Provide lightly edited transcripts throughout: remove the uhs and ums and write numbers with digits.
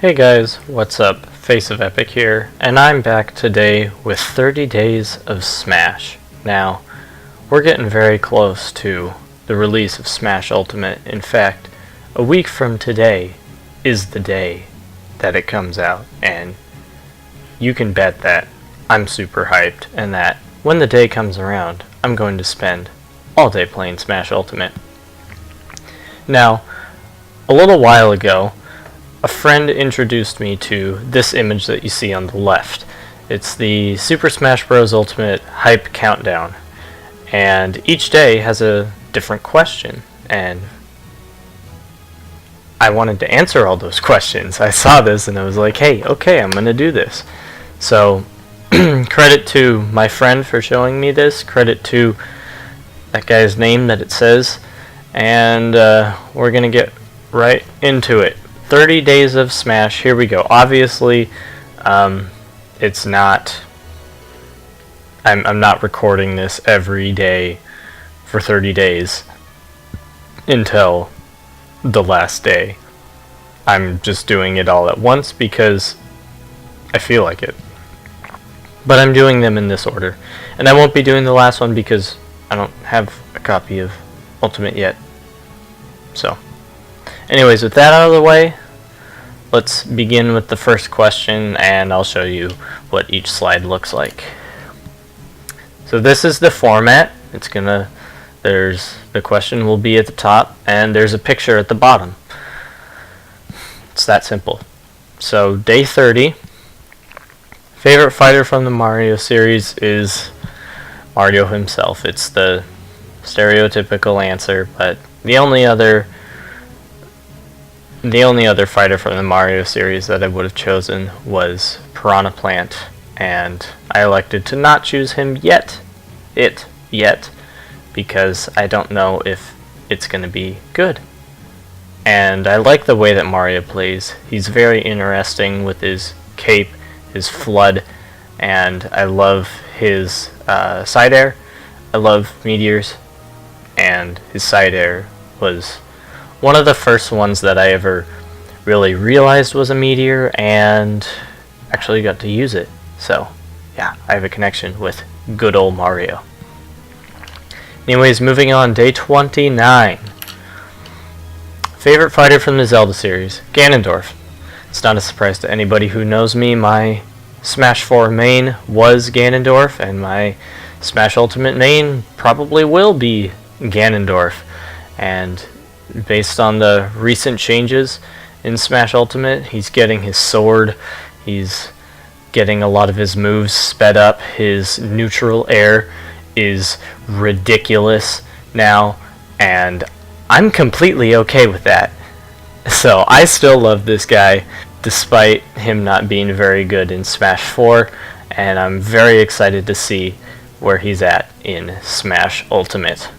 Hey guys, what's up? Face of Epic here, and I'm back today with 30 days of Smash. Now, we're getting very close to the release of Smash Ultimate. In fact, a week from today is the day that it comes out, and you can bet that I'm super hyped, and that when the day comes around, I'm going to spend all day playing Smash Ultimate. Now, a little while ago, a friend introduced me to this image that you see on the left. It's the Super Smash Bros Ultimate Hype Countdown, and each day has a different question, and I wanted to answer all those questions. I saw this and I was like, hey, okay, I'm gonna do this. So, credit to my friend for showing me this, credit to that guy's name that it says, and we're gonna get right into it. 30 days of Smash, here we go. Obviously, it's not, I'm not recording this every day for 30 days until the last day. I'm just doing it all at once because I feel like it. But I'm doing them in this order. And I won't be doing the last one because I don't have a copy of Ultimate yet. So, anyways, with that out of the way, let's begin with the first question, and I'll show you what each slide looks like. So this is the format. The question will be at the top, and there's a picture at the bottom. It's that simple. So day 30. Favorite fighter from the Mario series is Mario himself. It's the stereotypical answer, but the only other fighter from the Mario series that I would have chosen was Piranha Plant, and I elected to not choose him yet, because I don't know if it's going to be good. And I like the way that Mario plays. He's very interesting with his cape, his flood, and I love his side air. I love meteors, and his side air was one of the first ones that I ever really realized was a meteor and actually got to use it. So, yeah, I have a connection with good old Mario. Anyways, moving on, day 29. Favorite fighter from the Zelda series? Ganondorf. It's not a surprise to anybody who knows me. My Smash 4 main was Ganondorf, and my Smash Ultimate main probably will be Ganondorf. And based on the recent changes in Smash Ultimate, he's getting his sword, he's getting a lot of his moves sped up, his neutral air is ridiculous now, and I'm completely okay with that. So I still love this guy, despite him not being very good in Smash 4, and I'm very excited to see where he's at in Smash Ultimate.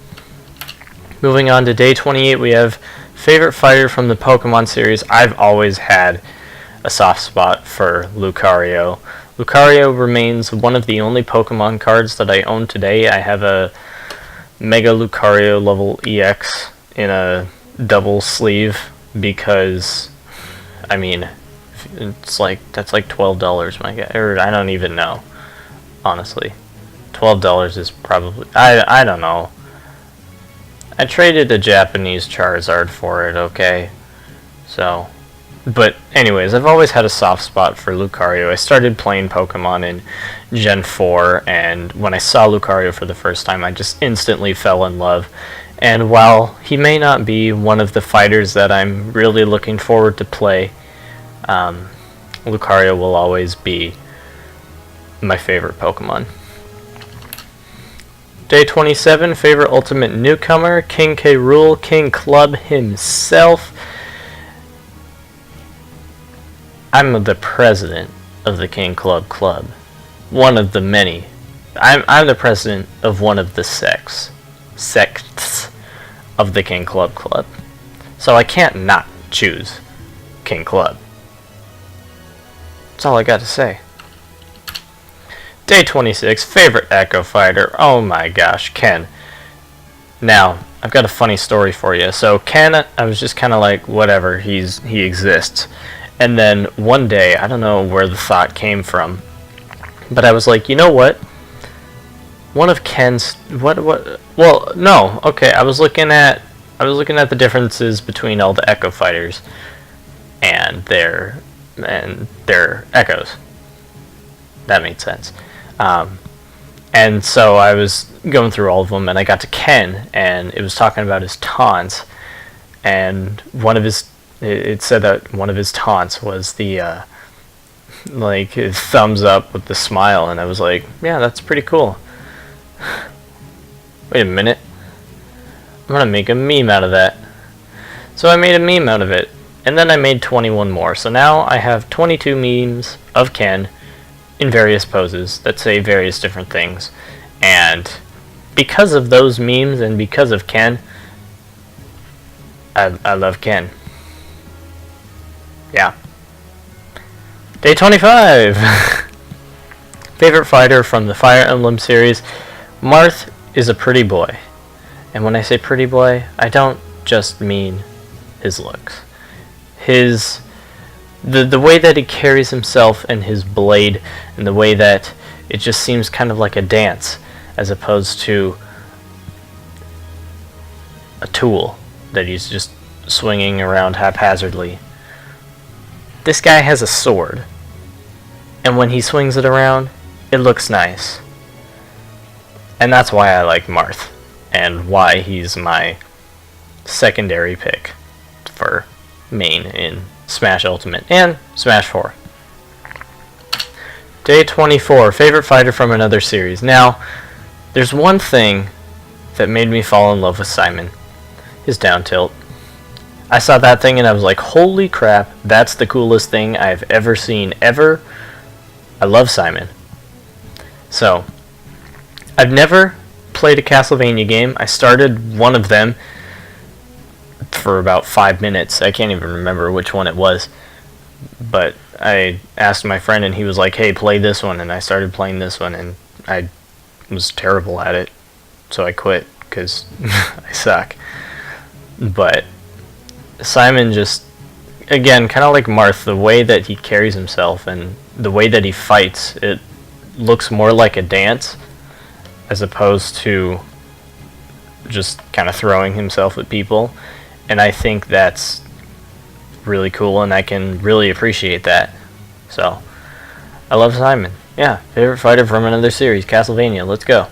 Moving on to day 28, we have favorite fighter from the Pokemon series. I've always had a soft spot for Lucario. Lucario remains one of the only Pokemon cards that I own today. I have a Mega Lucario level EX in a double sleeve because, I mean, it's like, that's like $12, my guy, or I don't even know, honestly. $12 is probably, I don't know. I traded a Japanese Charizard for it, okay? So, but anyways, I've always had a soft spot for Lucario. I started playing Pokemon in Gen 4, and when I saw Lucario for the first time, I just instantly fell in love. And while he may not be one of the fighters that I'm really looking forward to play, Lucario will always be my favorite Pokemon. Day 27, favorite ultimate newcomer, King K. Rool, King Club himself. I'm the president of the King Club. One of the many. I'm the president of one of the sects of the King Club. So I can't not choose King Club. That's all I got to say. Day 26, favorite Echo Fighter. Oh my gosh, Ken. Now, I've got a funny story for you. So Ken, I was just kind of like, whatever, he exists. And then one day, I don't know where the thought came from, but I was like, you know what? One of Ken's well, no, okay, I was looking at the differences between all the Echo fighters and their echoes. That made sense. And so I was going through all of them, and I got to Ken, and it was talking about his taunts, and it said that one of his taunts was the like his thumbs up with the smile, and I was like, yeah, that's pretty cool. Wait a minute, I'm gonna make a meme out of that. So I made a meme out of it, and then I made 21 more. So now I have 22 memes of Ken in various poses that say various different things. And because of those memes and because of Ken, I love Ken. Yeah. Day 25! Favorite fighter from the Fire Emblem series. Marth is a pretty boy. And when I say pretty boy, I don't just mean his looks. The way that he carries himself and his blade, and the way that it just seems kind of like a dance as opposed to a tool that he's just swinging around haphazardly. This guy has a sword, and when he swings it around, it looks nice. And that's why I like Marth, and why he's my secondary pick for main in Smash Ultimate and Smash 4. Day 24, favorite fighter from another series. Now, there's one thing that made me fall in love with Simon. His down tilt. I saw that thing and I was like, holy crap, that's the coolest thing I've ever seen, ever. I love Simon. So, I've never played a Castlevania game. I started one of them for about 5 minutes. I can't even remember which one it was. But I asked my friend and he was like, hey, play this one. And I started playing this one and I was terrible at it. So I quit because I suck. But Simon just, again, kind of like Marth, the way that he carries himself and the way that he fights, it looks more like a dance as opposed to just kind of throwing himself at people. And I think that's really cool, and I can really appreciate that. So, I love Simon. Yeah, favorite fighter from another series, Castlevania. Let's go.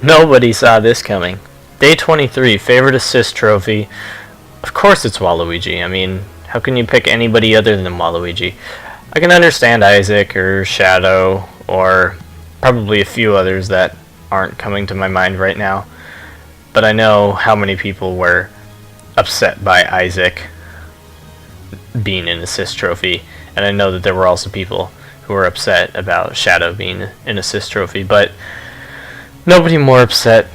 Nobody saw this coming. Day 23, favorite assist trophy. Of course it's Waluigi. I mean, how can you pick anybody other than Waluigi? I can understand Isaac or Shadow or probably a few others that aren't coming to my mind right now. But I know how many people were upset by Isaac being an assist trophy, and I know that there were also people who were upset about Shadow being an assist trophy, but nobody more upset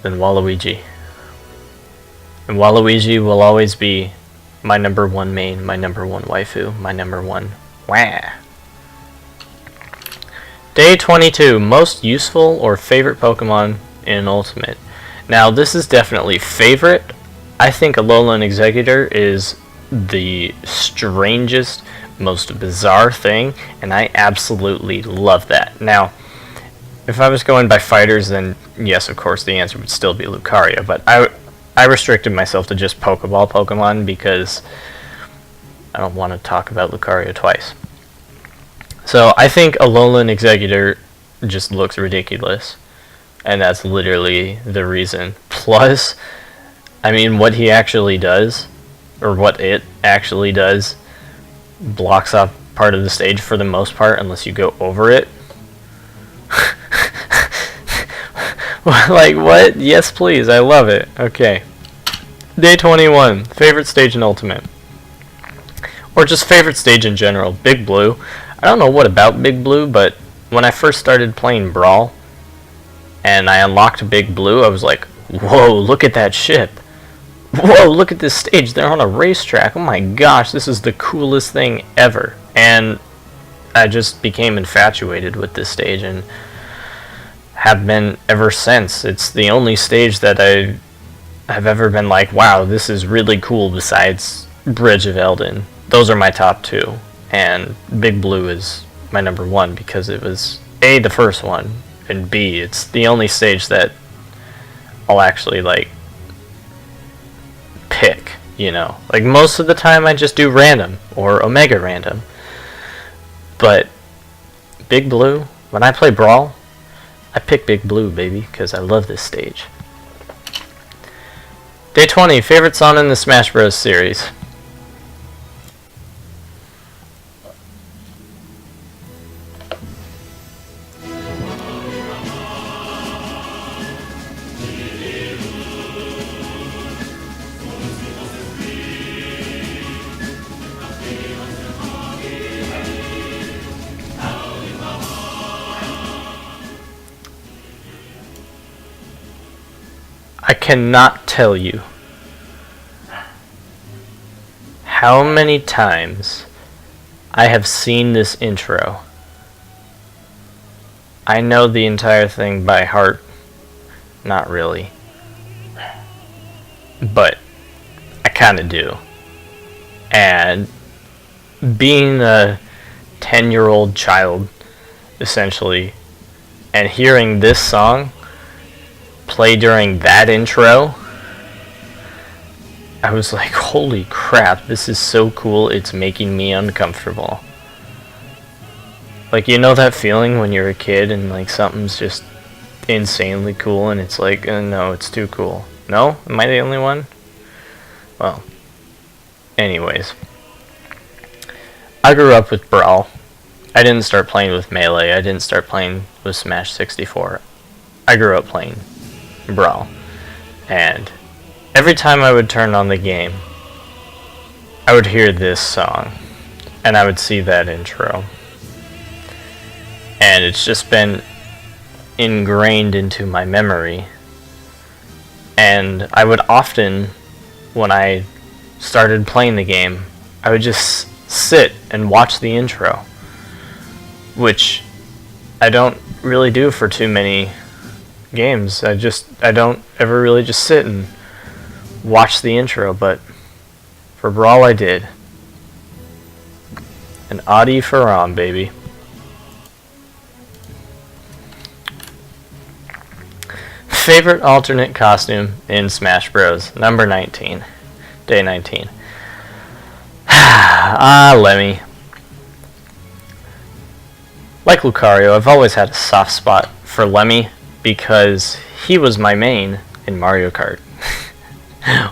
than Waluigi. And Waluigi will always be my number one main, my number one waifu, my number one wah. Day 22, most useful or favorite Pokemon in Ultimate. Now, this is definitely favorite. I think Alolan Exeggutor is the strangest, most bizarre thing, and I absolutely love that. Now, if I was going by fighters, then yes, of course, the answer would still be Lucario, but I restricted myself to just Pokeball Pokemon because I don't want to talk about Lucario twice. So I think Alolan Exeggutor just looks ridiculous, and that's literally the reason. Plus, I mean, what he actually does, or what it actually does, blocks off part of the stage for the most part, unless you go over it. Like, what? Yes, please. I love it. Okay. Day 21. Favorite stage in Ultimate. Or just favorite stage in general. Big Blue. I don't know what about Big Blue, but when I first started playing Brawl, and I unlocked Big Blue, I was like, whoa, look at that ship. Whoa, look at this stage. They're on a racetrack. Oh my gosh, this is the coolest thing ever. And I just became infatuated with this stage, and have been ever since. It's the only stage that have ever been like, wow, this is really cool besides Bridge of Eldin. Those are my top two. And Big Blue is my number one because it was A, the first one, and B, it's the only stage that I'll actually like pick, you know. Like most of the time I just do random or Omega random. But Big Blue, when I play Brawl, I pick Big Blue, baby, because I love this stage. Day 20, favorite song in the Smash Bros series. I cannot tell you how many times I have seen this intro. I know the entire thing by heart. Not really. But I kinda do. And being a 10-year-old child, essentially, and hearing this song play during that intro, I was like, holy crap, this is so cool, it's making me uncomfortable. Like, you know that feeling when you're a kid and like something's just insanely cool and it's like, no, it's too cool. No? Am I the only one? Well, anyways. I grew up with Brawl. I didn't start playing with Melee, I didn't start playing with Smash 64. I grew up playing Brawl. And every time I would turn on the game, I would hear this song and I would see that intro. And it's just been ingrained into my memory. And I would often, when I started playing the game, I would just sit and watch the intro, which I don't really do for too many games. I don't ever really just sit and watch the intro, but for Brawl I did. An Adi Faram, baby. Favorite alternate costume in Smash Bros. Number 19. Day 19. Lemmy. Like Lucario, I've always had a soft spot for Lemmy because he was my main in Mario Kart.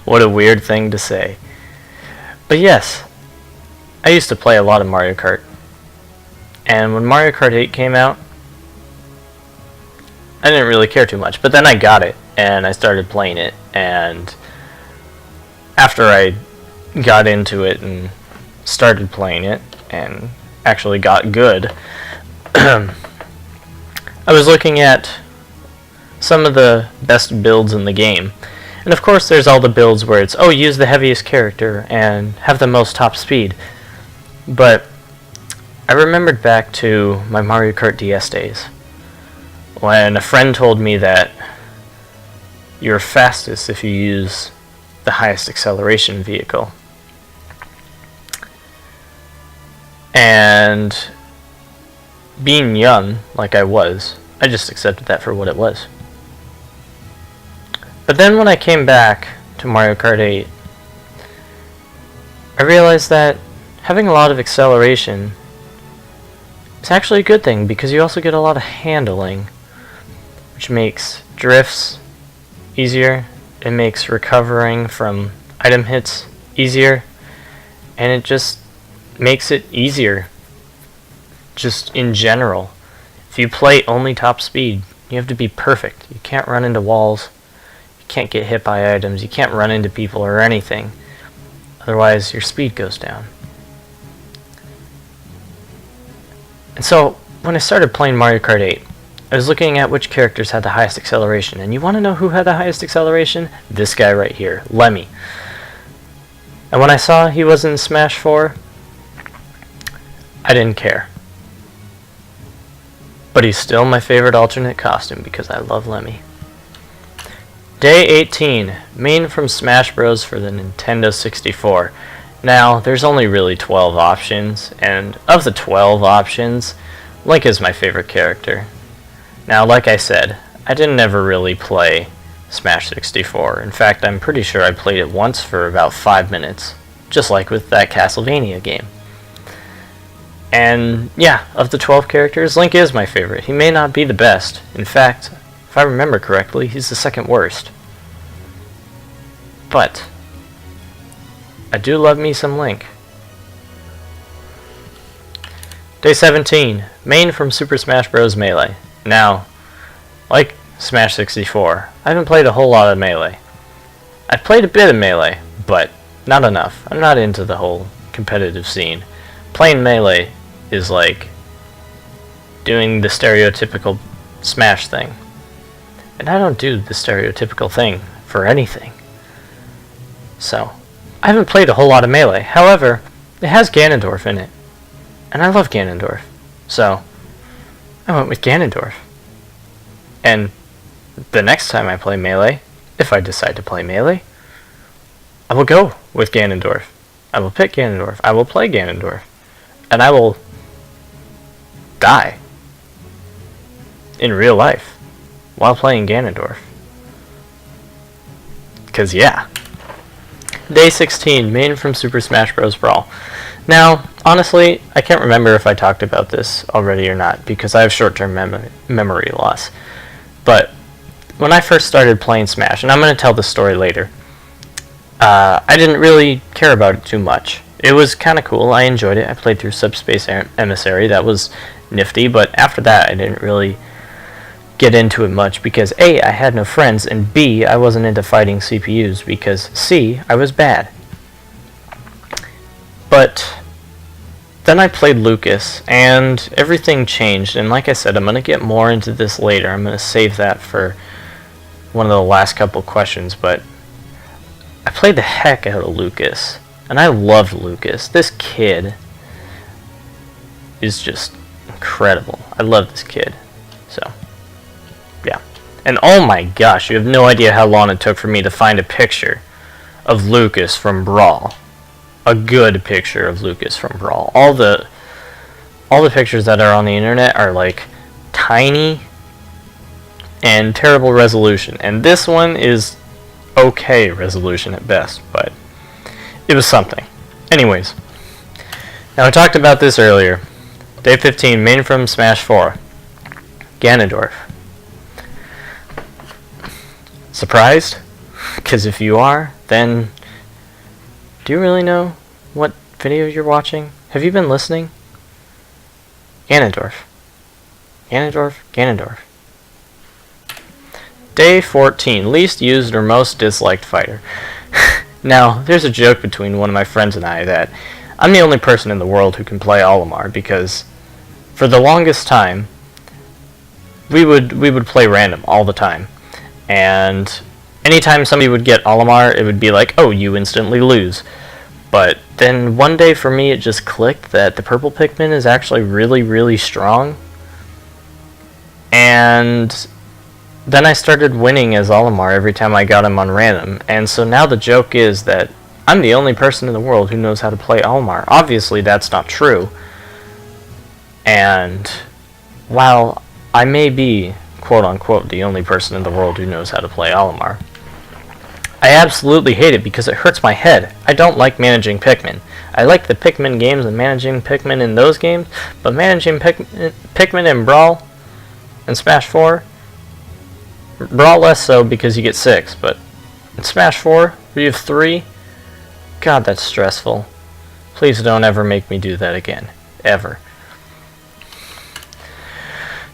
What a weird thing to say. But yes, I used to play a lot of Mario Kart. And when Mario Kart 8 came out, I didn't really care too much. But then I got it, and I started playing it. And after I got into it and started playing it, and actually got good, I was looking at some of the best builds in the game. And of course there's all the builds where it's, oh, use the heaviest character and have the most top speed. But I remembered back to my Mario Kart DS days, when a friend told me that you're fastest if you use the highest acceleration vehicle. And being young, like I was, I just accepted that for what it was. But then when I came back to Mario Kart 8, I realized that having a lot of acceleration is actually a good thing because you also get a lot of handling, which makes drifts easier, it makes recovering from item hits easier, and it just makes it easier just in general. If you play only top speed, you have to be perfect. You can't run into walls, you can't get hit by items, you can't run into people or anything. Otherwise, your speed goes down. And so, when I started playing Mario Kart 8, I was looking at which characters had the highest acceleration. And you want to know who had the highest acceleration? This guy right here, Lemmy. And when I saw he was in Smash 4, I didn't care. But he's still my favorite alternate costume because I love Lemmy. Day 18, main from Smash Bros for the Nintendo 64. Now, there's only really 12 options, and of the 12 options, Link is my favorite character. Now, like I said, I didn't ever really play Smash 64. In fact, I'm pretty sure I played it once for about 5 minutes, just like with that Castlevania game. And yeah, of the 12 characters, Link is my favorite. He may not be the best. In fact, if I remember correctly, he's the second worst. But I do love me some Link. Day 17, main from Super Smash Bros Melee. Now, like Smash 64, I haven't played a whole lot of Melee. I've played a bit of Melee, but not enough. I'm not into the whole competitive scene. Playing Melee is like doing the stereotypical Smash thing. And I don't do the stereotypical thing for anything. So, I haven't played a whole lot of Melee. However, it has Ganondorf in it. And I love Ganondorf. So, I went with Ganondorf. And the next time I play Melee, if I decide to play Melee, I will go with Ganondorf. I will pick Ganondorf. I will play Ganondorf. And I will die in real life while playing Ganondorf. Because yeah. Day 16, main from Super Smash Bros Brawl. Now, honestly, I can't remember if I talked about this already or not, because I have short-term memory loss. But when I first started playing Smash, and I'm going to tell the story later, I didn't really care about it too much. It was kind of cool. I enjoyed it. I played through Subspace Emissary. That was nifty, but after that, I didn't really get into it much because A, I had no friends, and B, I wasn't into fighting CPUs because C, I was bad. But then I played Lucas, and everything changed, and like I said, I'm going to get more into this later. I'm going to save that for one of the last couple questions, but I played the heck out of Lucas, and I loved Lucas. This kid is just incredible. I love this kid. So, yeah. And oh my gosh, you have no idea how long it took for me to find a picture of Lucas from Brawl. A good picture of Lucas from Brawl. All the pictures that are on the internet are like tiny and terrible resolution. And this one is okay resolution at best, but it was something. Anyways, now I talked about this earlier. Day 15, main from Smash 4. Ganondorf. Surprised? Because if you are, then do you really know what video you're watching? Have you been listening? Ganondorf. Ganondorf, Ganondorf. Day 14, least used or most disliked fighter. Now, there's a joke between one of my friends and I that I'm the only person in the world who can play Olimar because for the longest time we would play random all the time. And anytime somebody would get Olimar, it would be like, oh, you instantly lose. But then one day for me it just clicked that the purple Pikmin is actually really, really strong. And then I started winning as Olimar every time I got him on random. And so now the joke is that I'm the only person in the world who knows how to play Olimar. Obviously that's not true. And while I may be, quote-unquote, the only person in the world who knows how to play Olimar, I absolutely hate it because it hurts my head. I don't like managing Pikmin. I like the Pikmin games and managing Pikmin in those games, but managing Pikmin in Brawl and Smash 4, Brawl less so because you get 6, but in Smash 4, where you have 3, God, that's stressful. Please don't ever make me do that again. Ever.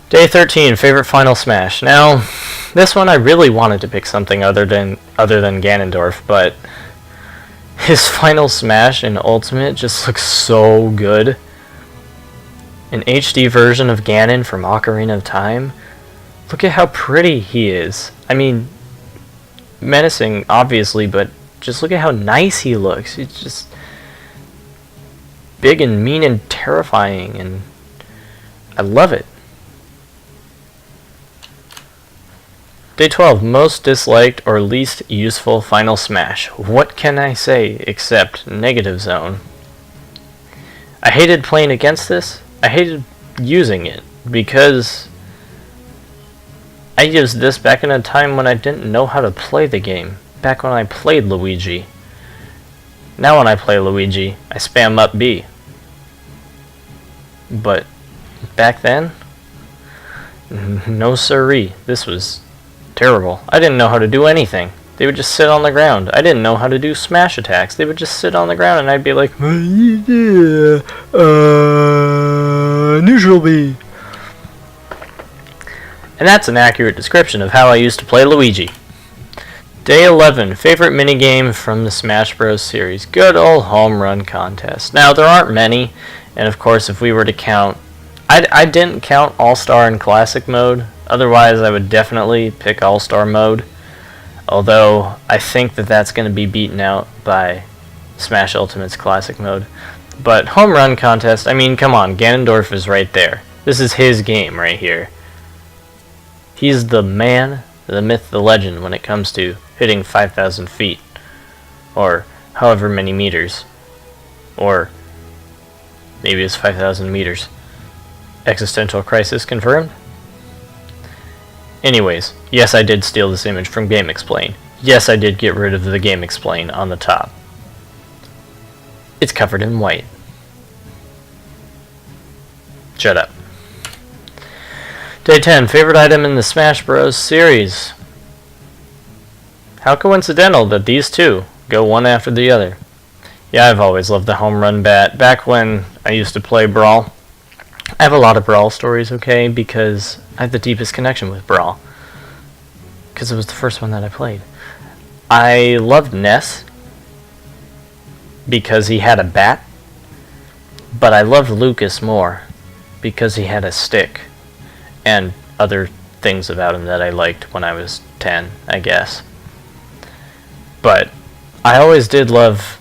Day 13, favorite Final Smash. Now, this one I really wanted to pick something other than Ganondorf, but his Final Smash in Ultimate just looks so good. An HD version of Ganon from Ocarina of Time. Look at how pretty he is. I mean, menacing, obviously, but just look at how nice he looks. He's just big and mean and terrifying, and I love it. Day 12, most disliked or least useful Final Smash. What can I say except negative zone? I hated playing against this. I hated using it because I used this back in a time when I didn't know how to play the game. Back when I played Luigi. Now when I play Luigi, I spam up B. But back then, no siree. This was terrible. I didn't know how to do anything. They would just sit on the ground. I didn't know how to do smash attacks. They would just sit on the ground and I'd be like, neutral B. And that's an accurate description of how I used to play Luigi. Day 11, favorite minigame from the Smash Bros series. Good old home run contest. Now, there aren't many, and of course, if we were to count, I didn't count All-Star and Classic mode. Otherwise, I would definitely pick All-Star mode. Although, I think that that's going to be beaten out by Smash Ultimate's Classic mode. But home run contest, I mean, come on, Ganondorf is right there. This is his game right here. He's the man, the myth, the legend when it comes to hitting 5,000 feet. Or however many meters. Or maybe it's 5,000 meters. Existential crisis confirmed? Anyways, yes, I did steal this image from GameXplain. Yes, I did get rid of the GameXplain on the top. It's covered in white. Shut up. Day 10, favorite item in the Smash Bros series. How coincidental that these two go one after the other. Yeah, I've always loved the home run bat. Back when I used to play Brawl, I have a lot of Brawl stories, okay, because I have the deepest connection with Brawl. Because it was the first one that I played. I loved Ness because he had a bat, but I loved Lucas more because he had a stick and other things about him that I liked when I was 10, I guess. But I always did love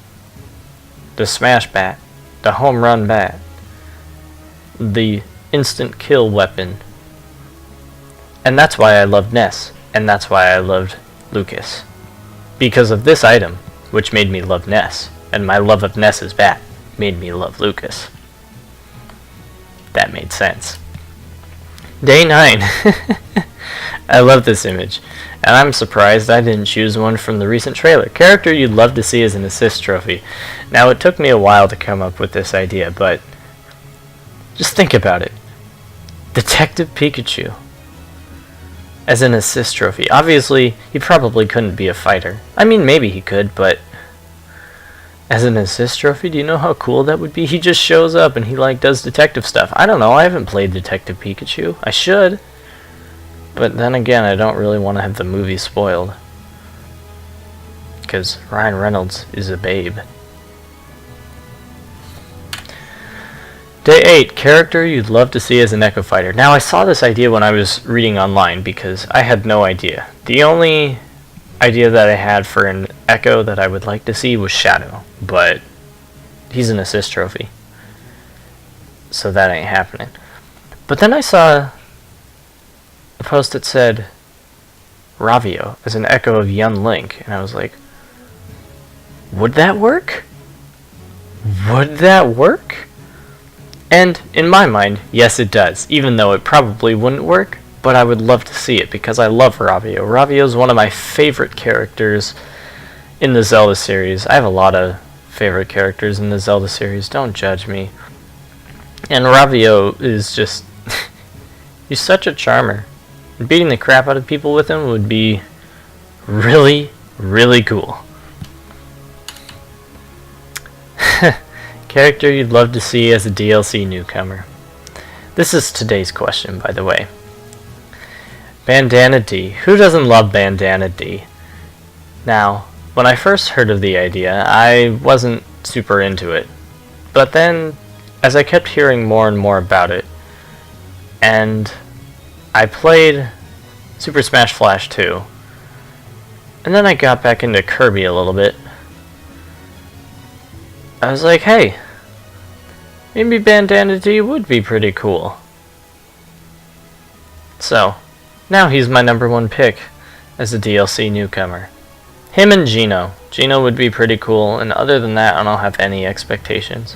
the Smash Bat, the home run bat, the instant kill weapon. And that's why I loved Ness, and that's why I loved Lucas. Because of this item, which made me love Ness, and my love of Ness's bat made me love Lucas. That made sense. Day 9. I love this image, and I'm surprised I didn't choose one from the recent trailer. Character you'd love to see as an assist trophy. Now, it took me a while to come up with this idea, but just think about it. Detective Pikachu as an assist trophy. Obviously, he probably couldn't be a fighter. I mean, maybe he could, but as an assist trophy, do you know how cool that would be? He just shows up and he does detective stuff. I don't know, I haven't played Detective Pikachu. I should. But then again, I don't really want to have the movie spoiled. Because Ryan Reynolds is a babe. Day 8, character you'd love to see as an Echo Fighter. Now, I saw this idea when I was reading online because I had no idea. The only idea that I had for an Echo that I would like to see was Shadow, but he's an assist trophy, so that ain't happening. But then I saw a post that said Ravio as an Echo of young Link, and I was like, would that work? Would that work? And in my mind, yes it does, even though it probably wouldn't work, but I would love to see it because I love Ravio. Ravio is one of my favorite characters in the Zelda series. I have a lot of favorite characters in the Zelda series, don't judge me. And Ravio is just, he's such a charmer. Beating the crap out of people with him would be really, really cool. Character you'd love to see as a DLC newcomer. This is today's question, by the way. Bandana D. Who doesn't love Bandana D? Now, when I first heard of the idea, I wasn't super into it. But then, as I kept hearing more and more about it, and I played Super Smash Flash 2, and then I got back into Kirby a little bit, I was like, hey, maybe Bandana D would be pretty cool. So, now he's my #1 pick. as a DLC newcomer. Him and Gino. Gino would be pretty cool, and other than that, I don't have any expectations.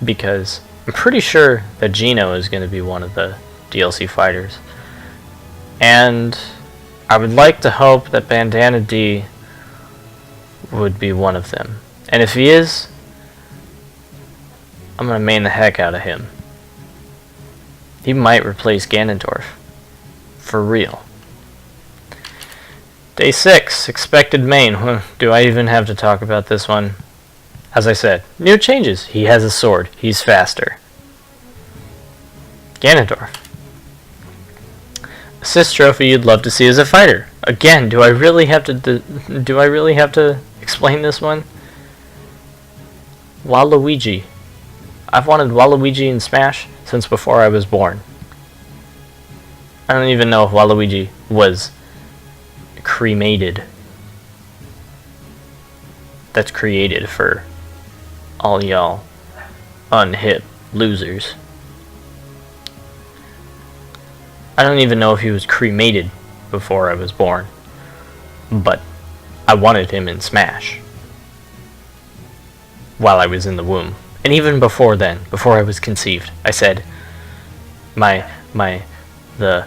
Because I'm pretty sure that Gino is going to be one of the DLC fighters. And I would like to hope that Bandana D would be one of them. And if he is, I'm going to main the heck out of him. He might replace Ganondorf. For real. Day 6, expected main. Do I even have to talk about this one? As I said, new changes. He has a sword. He's faster. Ganondorf. Assist trophy you'd love to see as a fighter. Again, do I really have to explain this one? Waluigi. I've wanted Waluigi in Smash since before I was born. I don't even know if Waluigi was cremated. That's created for all y'all unhip losers. I don't even know if he was cremated before I was born, but I wanted him in Smash while I was in the womb. And even before then, before I was conceived, I said the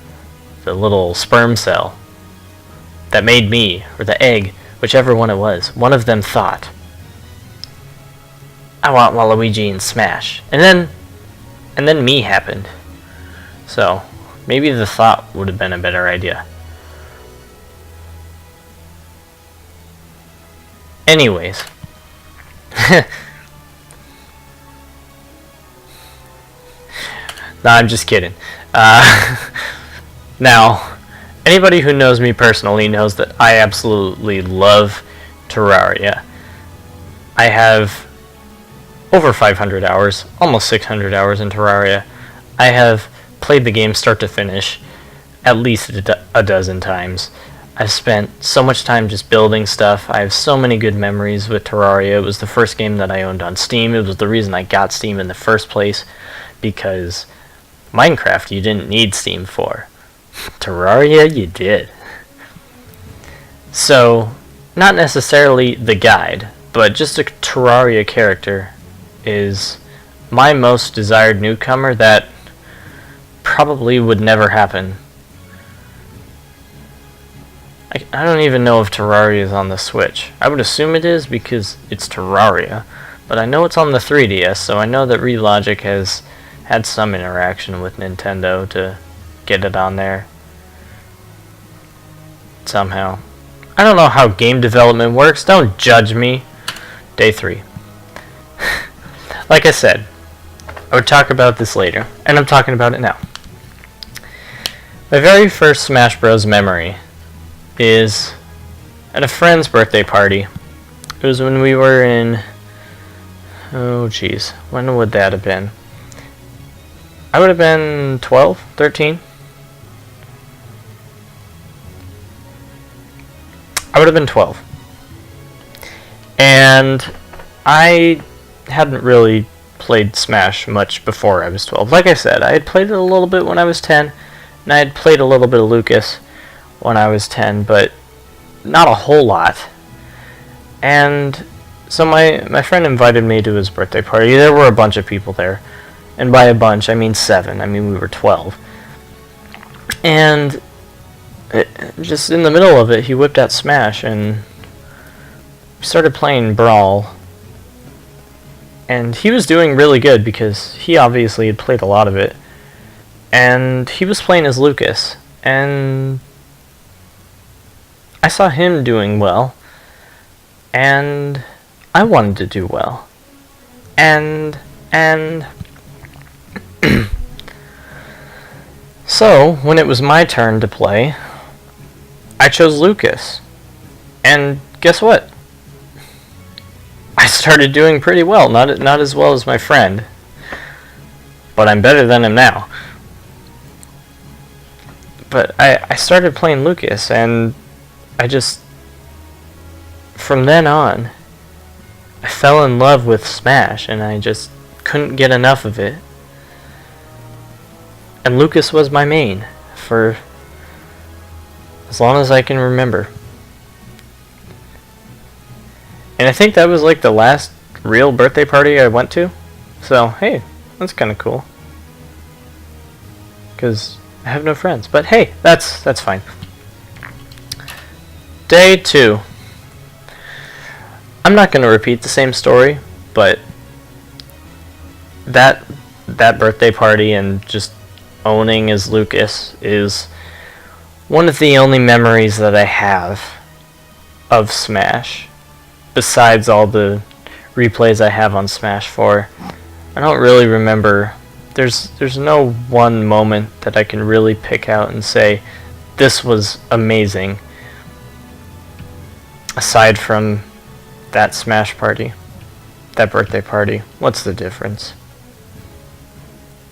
little sperm cell that made me, or the egg, whichever one it was, one of them thought, I want Waluigi in Smash. And then me happened. So maybe the thought would have been a better idea. Anyways. Nah, I'm just kidding. Now, anybody who knows me personally knows that I absolutely love Terraria. I have over 500 hours, almost 600 hours in Terraria. I have played the game start to finish at least a dozen times. I've spent so much time just building stuff. I have so many good memories with Terraria. It was the first game that I owned on Steam. It was the reason I got Steam in the first place, because Minecraft you didn't need Steam for. Terraria you did. So, not necessarily the guide, but just a Terraria character is my most desired newcomer that probably would never happen. I don't even know if Terraria is on the Switch. I would assume it is because it's Terraria, but I know it's on the 3DS, so I know that Relogic has had some interaction with Nintendo to get it on there somehow. I don't know how game development works. Don't judge me. Day 3. Like I said, I would talk about this later, and I'm talking about it now. My very first Smash Bros memory is at a friend's birthday party. It was when we were in... oh jeez, when would that have been? I would have been 12, 13. I would have been 12. And I hadn't really played Smash much before I was 12. Like I said, I had played it a little bit when I was 10, and I had played a little bit of Lucas when I was 10, but not a whole lot. And so my friend invited me to his birthday party. There were a bunch of people there. And by a bunch, I mean 7. I mean, we were 12. And just in the middle of it, he whipped out Smash and started playing Brawl. And he was doing really good because he obviously had played a lot of it. And he was playing as Lucas. And I saw him doing well. And I wanted to do well. And so, when it was my turn to play, I chose Lucas. And guess what? I started doing pretty well. Not as well as my friend, but I'm better than him now. But I started playing Lucas, and I just... from then on, I fell in love with Smash, and I just couldn't get enough of it. And Lucas was my main for as long as I can remember. And I think that was like the last real birthday party I went to. So, hey, that's kind of cool. Because I have no friends. But hey, that's fine. Day 2. I'm not going to repeat the same story, but that birthday party and just owning as Lucas is one of the only memories that I have of Smash. Besides all the replays I have on Smash 4, I don't really remember. There's no one moment that I can really pick out and say this was amazing. Aside from that Smash party, that birthday party, what's the difference?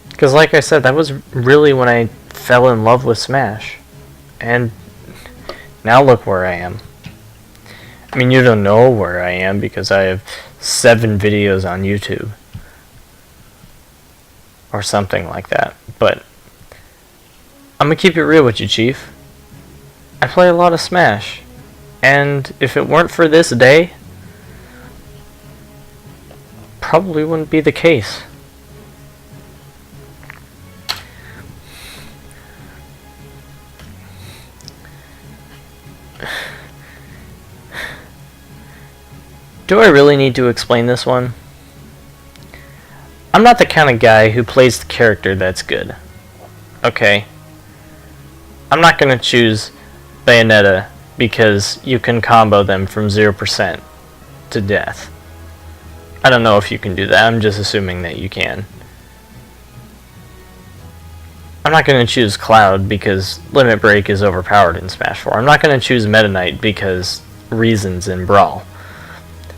Because like I said, that was really when I fell in love with Smash. And now look where I am. I mean, you don't know where I am because I have 7 videos on YouTube. Or something like that. But I'm gonna keep it real with you, Chief. I play a lot of Smash. And if it weren't for this day, probably wouldn't be the case. Do I really need to explain this one? I'm not the kind of guy who plays the character that's good. Okay? I'm not going to choose Bayonetta because you can combo them from 0% to death. I don't know if you can do that. I'm just assuming that you can. I'm not going to choose Cloud because Limit Break is overpowered in Smash 4. I'm not going to choose Meta Knight because reasons in Brawl.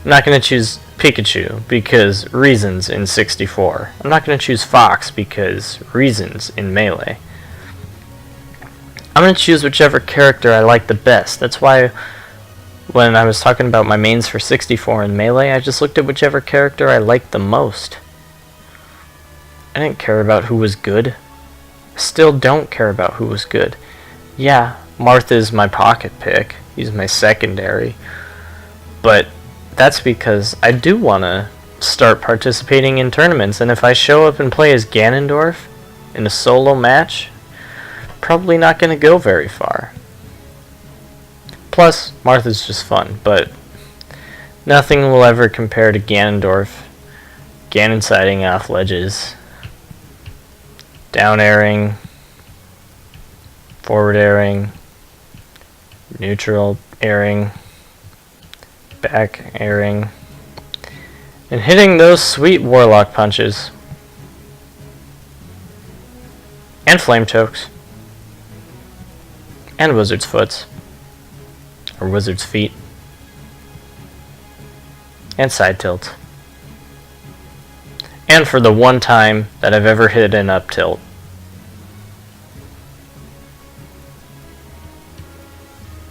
I'm not going to choose Pikachu because reasons in 64. I'm not going to choose Fox because reasons in Melee. I'm going to choose whichever character I like the best. That's why when I was talking about my mains for 64 and Melee, I just looked at whichever character I liked the most. I didn't care about who was good. Still don't care about who was good. Yeah, Martha's my pocket pick. He's my secondary. But that's because I do want to start participating in tournaments, and if I show up and play as Ganondorf in a solo match, probably not going to go very far. Plus, Martha's just fun, but nothing will ever compare to Ganondorf. Ganon siding off ledges, down airing, forward airing, neutral airing, back airing, and hitting those sweet warlock punches. And flame chokes. And wizard's foots. Or wizard's feet. And side tilts. And for the one time that I've ever hit an up tilt.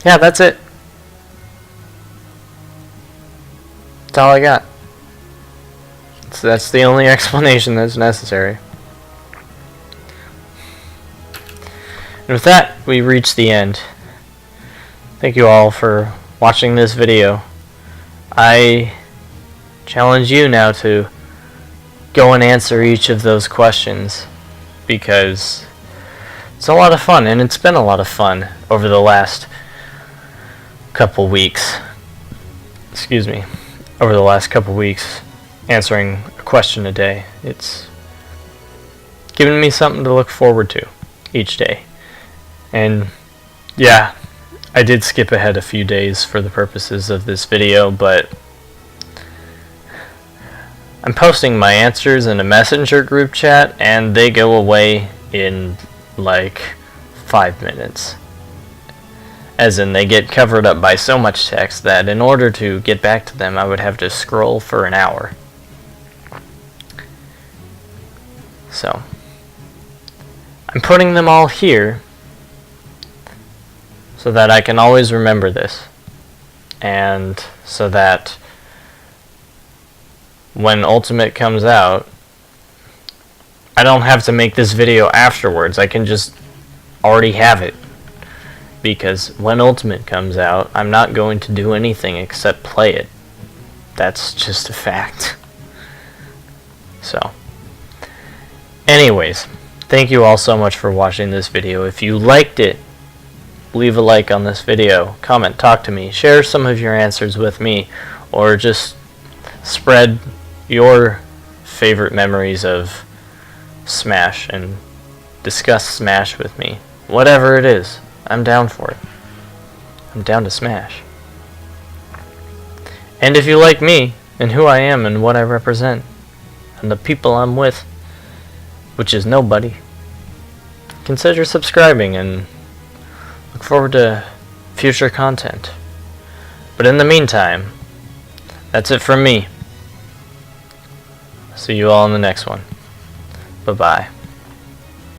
Yeah, that's it. That's all I got. So that's the only explanation that's necessary. And with that, we reach the end. Thank you all for watching this video. I challenge you now to go and answer each of those questions, because it's a lot of fun, and it's been a lot of fun over the last couple weeks. Excuse me. Over the last couple weeks, answering a question a day. It's given me something to look forward to each day. And yeah, I did skip ahead a few days for the purposes of this video, but I'm posting my answers in a messenger group chat, and they go away in like 5 minutes. As in, they get covered up by so much text that in order to get back to them, I would have to scroll for an hour. So, I'm putting them all here so that I can always remember this. And so that when Ultimate comes out, I don't have to make this video afterwards. I can just already have it. because when Ultimate comes out, I'm not going to do anything except play it. That's just a fact. So, anyways, thank you all so much for watching this video. If you liked it, leave a like on this video, comment, talk to me, share some of your answers with me, or just spread your favorite memories of Smash and discuss Smash with me. Whatever it is, I'm down for it. I'm down to smash. And if you like me and who I am and what I represent and the people I'm with, which is nobody, consider subscribing and look forward to future content. But in the meantime, that's it from me. See you all in the next one. Bye-bye.